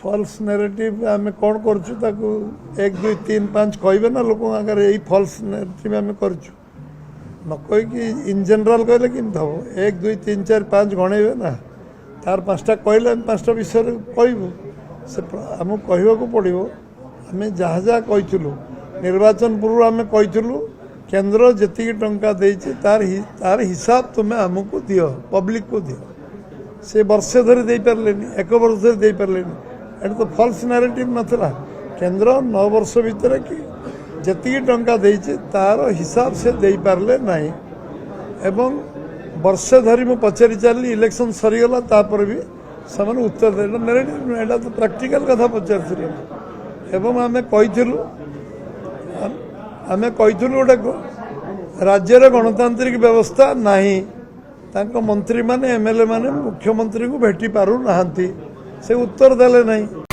False narrative आम कौन करूँ 1 2 3 5 कहे ना लोक आगे यही फॉल्स नैरेटिव आम करूँ न कहीकि इन जनरल कहले कि 1 2 3 4 5 गणेबे ना तार 5टा कहले आम 5टा विषय कहूँ से आमको कहवाक पड़ो आम जहाँ जहाँ कहूँ निर्वाचन पूर्व आम कहूँ केन्द्र जी टंका देती तार हिसाब तुम्हें आमको दियो पब्लिक को दियो से वर्षे धरी दे पारे 1 वर्ष धरी दे पारे एटा तो फॉल्स नैरेटिव नाला केन्द्र 9 वर्ष भितर कि जी टंका देती तार हिसाब से दे पारे ना एवं वर्षे धरी मु पचारि चली इलेक्शन सरीगला तापर भी से उत्तर दे नैरेटिव एटा तो प्रैक्टिकल कथा पचार एवं आम कहूँ गोटे राज्य गणतांत्रिक व्यवस्था नहीं तांको मंत्री माने एमएलए माने मुख्यमंत्री को भेटी पारु नाहांती से उत्तर देले नहीं।